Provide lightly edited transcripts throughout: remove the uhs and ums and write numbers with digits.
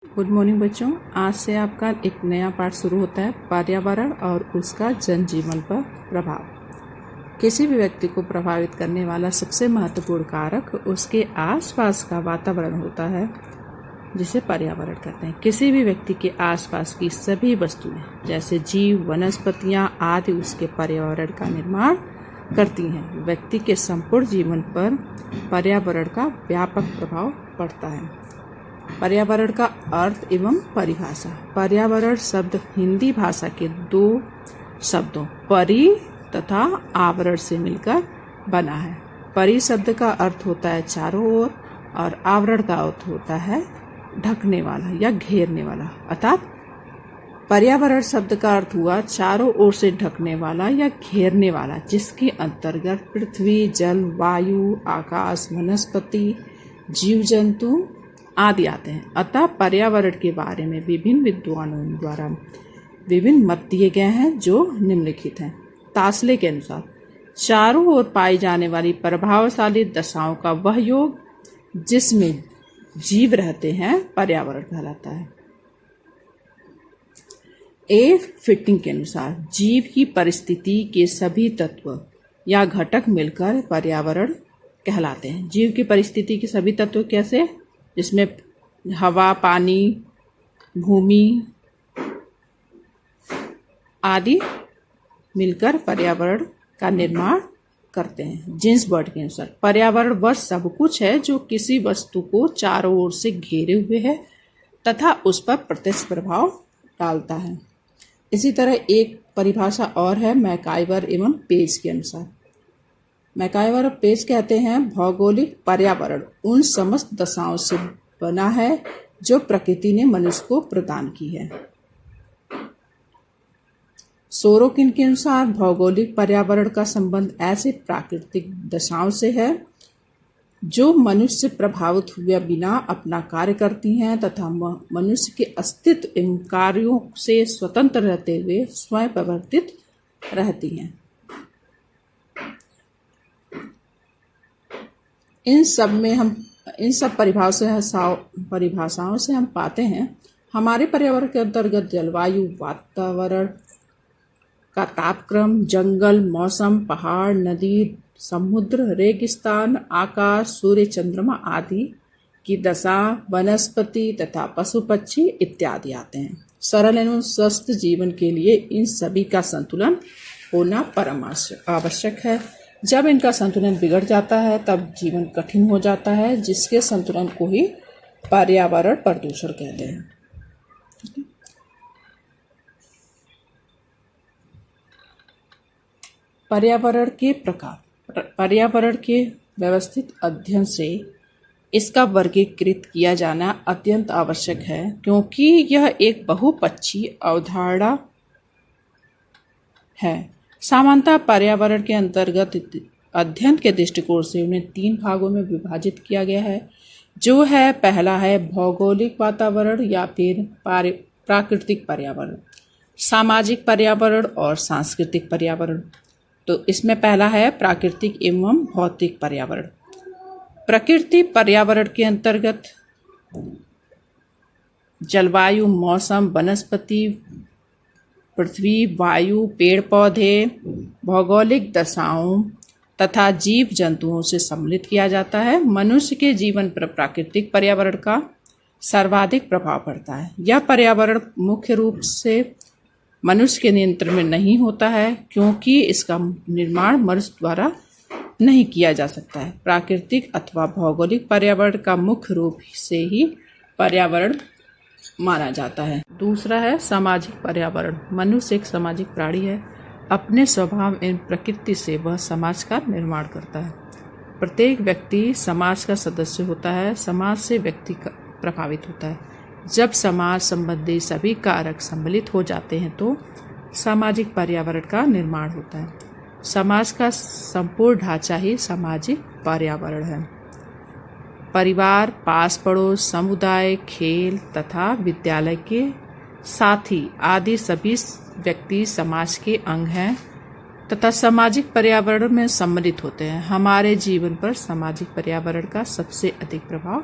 Good morning बच्चों। आज से आपका एक नया पाठ शुरू होता है, पर्यावरण और उसका जनजीवन पर प्रभाव। किसी भी व्यक्ति को प्रभावित करने वाला सबसे महत्वपूर्ण कारक उसके आसपास का वातावरण होता है, जिसे पर्यावरण कहते हैं। किसी भी व्यक्ति के आसपास की सभी वस्तुएं जैसे जीव, वनस्पतियां आदि उसके पर्यावरण का निर्माण करती हैं। व्यक्ति के संपूर्ण जीवन पर पर्यावरण का व्यापक प्रभाव पड़ता है। पर्यावरण का अर्थ एवं परिभाषा। पर्यावरण शब्द हिंदी भाषा के दो शब्दों परि तथा आवरण से मिलकर बना है। परि शब्द का अर्थ होता है चारों ओर और आवरण का अर्थ होता है ढकने वाला या घेरने वाला। अर्थात पर्यावरण शब्द का अर्थ हुआ चारों ओर से ढकने वाला या घेरने वाला, जिसके अंतर्गत पृथ्वी, जल, वायु, आकाश, वनस्पति, जीव जंतु आदि आते हैं। अतः पर्यावरण के बारे में विभिन्न विद्वानों द्वारा विभिन्न मत दिए गए हैं, जो निम्नलिखित हैं। तास्ले के अनुसार चारों ओर पाई जाने वाली प्रभावशाली दशाओं का वह योग जिसमें जीव रहते हैं पर्यावरण कहलाता है। ए फिटिंग के अनुसार जीव की परिस्थिति के सभी तत्व या घटक मिलकर पर्यावरण कहलाते हैं। जीव की परिस्थिति के सभी तत्व कैसे? जिसमें हवा, पानी, भूमि आदि मिलकर पर्यावरण का निर्माण करते हैं। जेम्स बर्ड के अनुसार पर्यावरण वह सब कुछ है जो किसी वस्तु को चारों ओर से घेरे हुए है तथा उस पर प्रत्यक्ष प्रभाव डालता है। इसी तरह एक परिभाषा और है मैकाइवर एवं पेज के अनुसार। मैकाइवर और पेज कहते हैं भौगोलिक पर्यावरण उन समस्त दशाओं से बना है जो प्रकृति ने मनुष्य को प्रदान की है। सोरोकिन के अनुसार भौगोलिक पर्यावरण का संबंध ऐसे प्राकृतिक दशाओं से है जो मनुष्य से प्रभावित हुए बिना अपना कार्य करती हैं तथा मनुष्य के अस्तित्व एवं कार्यों से स्वतंत्र रहते हुए स्वयं प्रवर्तित रहती हैं। इन सब परिभाषाओं से हम पाते हैं हमारे पर्यावरण के अंतर्गत जलवायु, वातावरण का तापक्रम, जंगल, मौसम, पहाड़, नदी, समुद्र, रेगिस्तान, आकाश, सूर्य, चंद्रमा आदि की दशा, वनस्पति तथा पशु पक्षी इत्यादि आते हैं। सरल एवं स्वस्थ जीवन के लिए इन सभी का संतुलन होना परम आवश्यक है। जब इनका संतुलन बिगड़ जाता है तब जीवन कठिन हो जाता है, जिसके संतुलन को ही पर्यावरण प्रदूषण कहते हैं। पर्यावरण के प्रकार। पर्यावरण के व्यवस्थित अध्ययन से इसका वर्गीकृत किया जाना अत्यंत आवश्यक है, क्योंकि यह एक बहुपक्षीय अवधारणा है। सामान्यतः पर्यावरण के अंतर्गत अध्ययन के दृष्टिकोण से उन्हें तीन भागों में विभाजित किया गया है, जो है पहला है भौगोलिक वातावरण या फिर प्राकृतिक पर्यावरण, सामाजिक पर्यावरण और सांस्कृतिक पर्यावरण। तो इसमें पहला है प्राकृतिक एवं भौतिक पर्यावरण। प्रकृति पर्यावरण के अंतर्गत जलवायु, मौसम, वनस्पति, पृथ्वी, वायु, पेड़ पौधे, भौगोलिक दशाओं तथा जीव जंतुओं से सम्मिलित किया जाता है। मनुष्य के जीवन पर प्राकृतिक पर्यावरण का सर्वाधिक प्रभाव पड़ता है। यह पर्यावरण मुख्य रूप से मनुष्य के नियंत्रण में नहीं होता है, क्योंकि इसका निर्माण मनुष्य द्वारा नहीं किया जा सकता है। प्राकृतिक अथवा भौगोलिक पर्यावरण का मुख्य रूप से ही पर्यावरण माना जाता है। दूसरा है सामाजिक पर्यावरण। मनुष्य एक सामाजिक प्राणी है। अपने स्वभाव एवं प्रकृति से वह समाज का निर्माण करता है। प्रत्येक व्यक्ति समाज का सदस्य होता है। समाज से व्यक्ति प्रभावित होता है। जब समाज संबंधी सभी कारक सम्मिलित हो जाते हैं तो सामाजिक पर्यावरण का निर्माण होता है। समाज का संपूर्ण ढांचा ही सामाजिक पर्यावरण है। परिवार, पास पड़ोस, समुदाय, खेल तथा विद्यालय के साथी आदि सभी व्यक्ति समाज के अंग हैं तथा सामाजिक पर्यावरण में सम्मिलित होते हैं। हमारे जीवन पर सामाजिक पर्यावरण का सबसे अधिक प्रभाव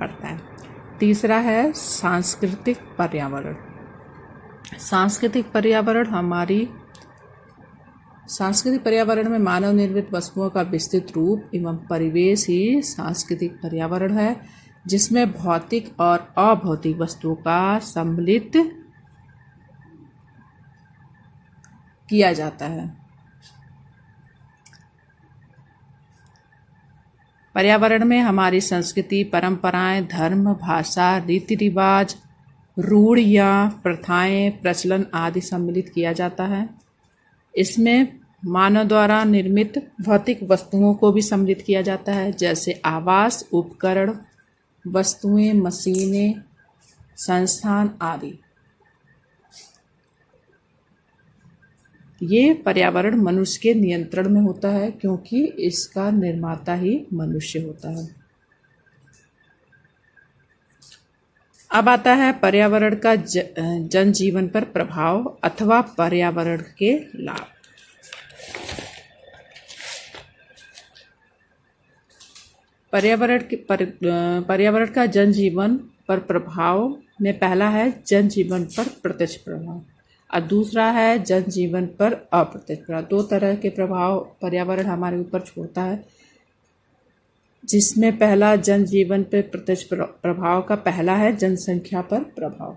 पड़ता है। तीसरा है सांस्कृतिक पर्यावरण। सांस्कृतिक पर्यावरण में मानव निर्मित वस्तुओं का विस्तृत रूप एवं परिवेश ही सांस्कृतिक पर्यावरण है, जिसमें भौतिक और अभौतिक वस्तुओं का सम्मिलित किया जाता है। पर्यावरण में हमारी संस्कृति, परंपराएं, धर्म, भाषा, रीति रिवाज, रूढ़ियाँ, प्रथाएं, प्रचलन आदि सम्मिलित किया जाता है। इसमें मानव द्वारा निर्मित भौतिक वस्तुओं को भी सम्मिलित किया जाता है, जैसे आवास, उपकरण, वस्तुएं, मशीनें, संस्थान आदि। ये पर्यावरण मनुष्य के नियंत्रण में होता है, क्योंकि इसका निर्माता ही मनुष्य होता है। अब आता है पर्यावरण का जनजीवन पर प्रभाव अथवा पर्यावरण के लाभ। पर्यावरण का जनजीवन पर प्रभाव में पहला है जनजीवन पर प्रत्यक्ष प्रभाव और दूसरा है जनजीवन पर अप्रत्यक्ष प्रभाव। दो तरह के प्रभाव पर्यावरण हमारे ऊपर छोड़ता है, जिसमें पहला जनजीवन पर प्रत्यक्ष प्रभाव का पहला है जनसंख्या पर प्रभाव।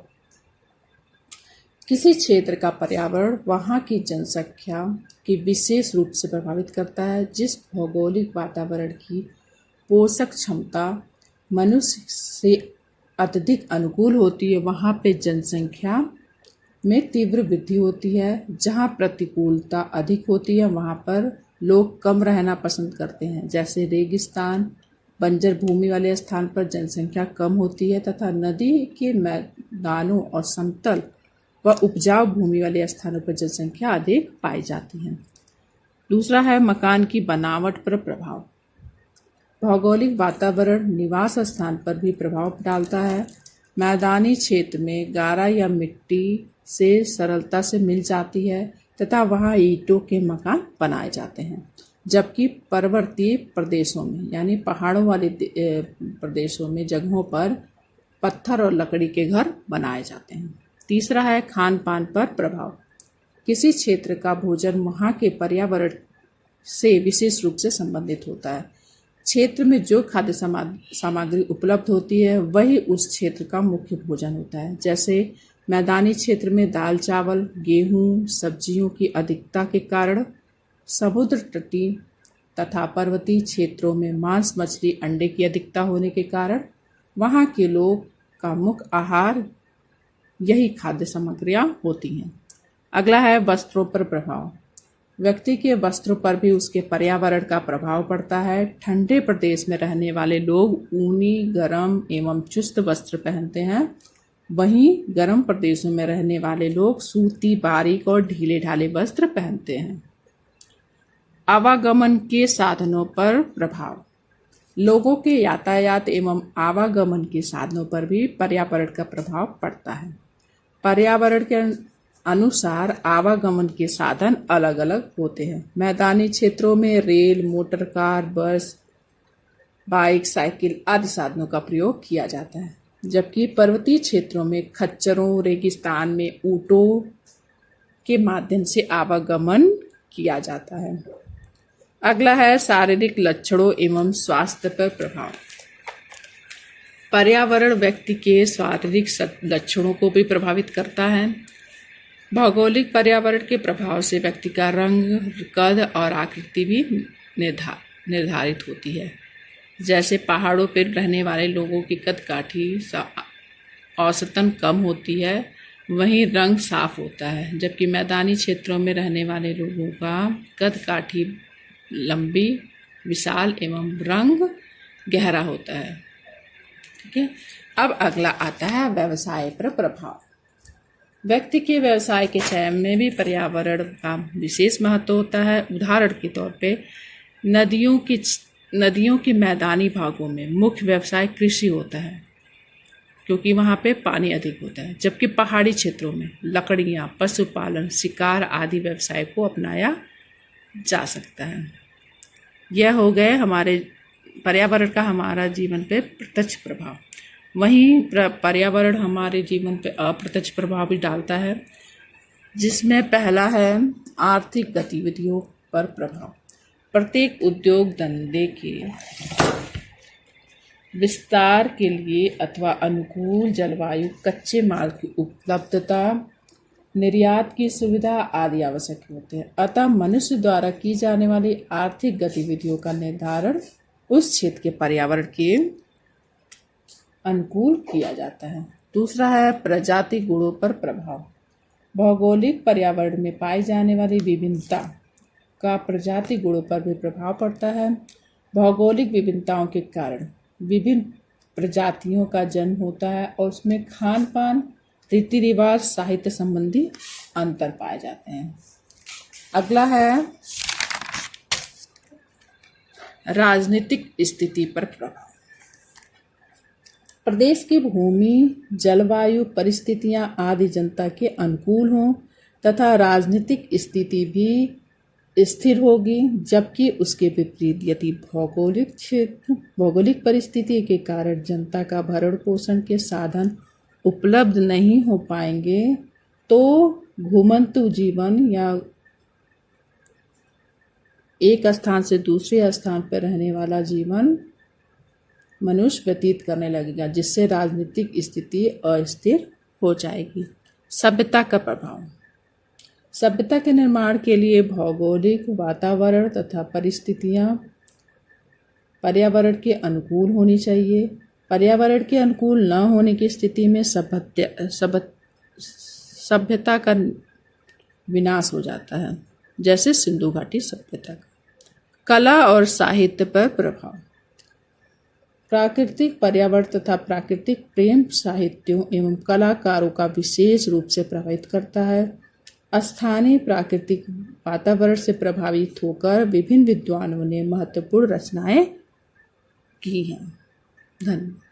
किसी क्षेत्र का पर्यावरण वहाँ की जनसंख्या की विशेष रूप से प्रभावित करता है। जिस भौगोलिक वातावरण की पोषक क्षमता मनुष्य से अत्यधिक अनुकूल होती है, वहाँ पे जनसंख्या में तीव्र वृद्धि होती है। जहाँ प्रतिकूलता अधिक होती है, वहाँ पर लोग कम रहना पसंद करते हैं। जैसे रेगिस्तान, बंजर भूमि वाले स्थान पर जनसंख्या कम होती है तथा नदी के मैदानों और समतल व उपजाऊ भूमि वाले स्थानों पर जनसंख्या अधिक पाई जाती है। दूसरा है मकान की बनावट पर प्रभाव। भौगोलिक वातावरण निवास स्थान पर भी प्रभाव डालता है। मैदानी क्षेत्र में गारा या मिट्टी से सरलता से मिल जाती है तथा वहाँ ईंटों के मकान बनाए जाते हैं, जबकि पर्वतीय प्रदेशों में यानी पहाड़ों वाले प्रदेशों में जगहों पर पत्थर और लकड़ी के घर बनाए जाते हैं। तीसरा है खान पान पर प्रभाव। किसी क्षेत्र का भोजन वहाँ के पर्यावरण से विशेष रूप से संबंधित होता है। क्षेत्र में जो खाद्य सामग्री उपलब्ध होती है वही उस क्षेत्र का मुख्य भोजन होता है। जैसे मैदानी क्षेत्र में दाल चावल, गेहूं, सब्जियों की अधिकता के कारण, समुद्र तटीय तथा पर्वतीय क्षेत्रों में मांस, मछली, अंडे की अधिकता होने के कारण वहाँ के लोग का मुख्य आहार यही खाद्य सामग्रियाँ होती हैं। अगला है वस्त्रों पर प्रभाव। व्यक्ति के वस्त्रों पर भी उसके पर्यावरण का प्रभाव पड़ता है। ठंडे प्रदेश में रहने वाले लोग ऊनी, गर्म एवं चुस्त वस्त्र पहनते हैं, वहीं गर्म प्रदेशों में रहने वाले लोग सूती, बारीक और ढीले ढाले वस्त्र पहनते हैं। आवागमन के साधनों पर प्रभाव। लोगों के यातायात एवं आवागमन के साधनों पर भी पर्यावरण का प्रभाव पड़ता है। पर्यावरण के अनुसार आवागमन के साधन अलग अलग होते हैं। मैदानी क्षेत्रों में रेल, मोटर कार, बस, बाइक, साइकिल आदि साधनों का प्रयोग किया जाता है, जबकि पर्वतीय क्षेत्रों में खच्चरों, रेगिस्तान में ऊंटों के माध्यम से आवागमन किया जाता है। अगला है शारीरिक लक्षणों एवं स्वास्थ्य पर प्रभाव। पर्यावरण व्यक्ति के शारीरिक लक्षणों को भी प्रभावित करता है। भौगोलिक पर्यावरण के प्रभाव से व्यक्ति का रंग, कद और आकृति भी निर्धारित होती है। जैसे पहाड़ों पर रहने वाले लोगों की कदकाठी औसतन कम होती है, वहीं रंग साफ होता है, जबकि मैदानी क्षेत्रों में रहने वाले लोगों का कदकाठी लंबी, विशाल एवं रंग गहरा होता है। ठीक है। अब अगला आता है व्यवसाय पर प्रभाव। व्यक्ति के व्यवसाय के चयन में भी पर्यावरण का विशेष महत्व होता है। उदाहरण के तौर पे नदियों के मैदानी भागों में मुख्य व्यवसाय कृषि होता है, क्योंकि वहाँ पे पानी अधिक होता है, जबकि पहाड़ी क्षेत्रों में लकड़ियाँ, पशुपालन, शिकार आदि व्यवसाय को अपनाया जा सकता है। यह हो गए हमारे पर्यावरण का हमारा जीवन पे प्रत्यक्ष प्रभाव। वहीं पर्यावरण हमारे जीवन पे अप्रत्यक्ष प्रभाव भी डालता है, जिसमें पहला है आर्थिक गतिविधियों पर प्रभाव। प्रत्येक उद्योग धंधे के विस्तार के लिए अथवा अनुकूल जलवायु, कच्चे माल की उपलब्धता, निर्यात की सुविधा आदि आवश्यक होते हैं। अतः मनुष्य द्वारा की जाने वाली आर्थिक गतिविधियों का निर्धारण उस क्षेत्र के पर्यावरण के अनुकूल किया जाता है। दूसरा है प्रजाति गुणों पर प्रभाव। भौगोलिक पर्यावरण में पाई जाने वाली विभिन्नता का प्रजाति गुणों पर भी प्रभाव पड़ता है। भौगोलिक विभिन्नताओं के कारण विभिन्न प्रजातियों का जन्म होता है और उसमें खान पान, रीति रिवाज, साहित्य संबंधी अंतर पाए जाते हैं। अगला है राजनीतिक स्थिति पर प्रभाव। प्रदेश की भूमि, जलवायु परिस्थितियां आदि जनता के अनुकूल हों तथा राजनीतिक स्थिति भी स्थिर होगी, जबकि उसके विपरीत यदि भौगोलिक परिस्थिति के कारण जनता का भरण पोषण के साधन उपलब्ध नहीं हो पाएंगे तो घुमंतु जीवन या एक स्थान से दूसरे स्थान पर रहने वाला जीवन मनुष्य व्यतीत करने लगेगा, जिससे राजनीतिक स्थिति अस्थिर हो जाएगी। सभ्यता का प्रभाव। सभ्यता के निर्माण के लिए भौगोलिक वातावरण तथा परिस्थितियां पर्यावरण के अनुकूल होनी चाहिए। पर्यावरण के अनुकूल न होने की स्थिति में सभ्यता का विनाश हो जाता है, जैसे सिंधु घाटी सभ्यता का। कला और साहित्य पर प्रभाव। प्राकृतिक पर्यावरण तथा प्राकृतिक प्रेम साहित्यों एवं कलाकारों का विशेष रूप से प्रभावित करता है। स्थानीय प्राकृतिक वातावरण से प्रभावित होकर विभिन्न विद्वानों ने महत्वपूर्ण रचनाएं की हैं। धन्यवाद।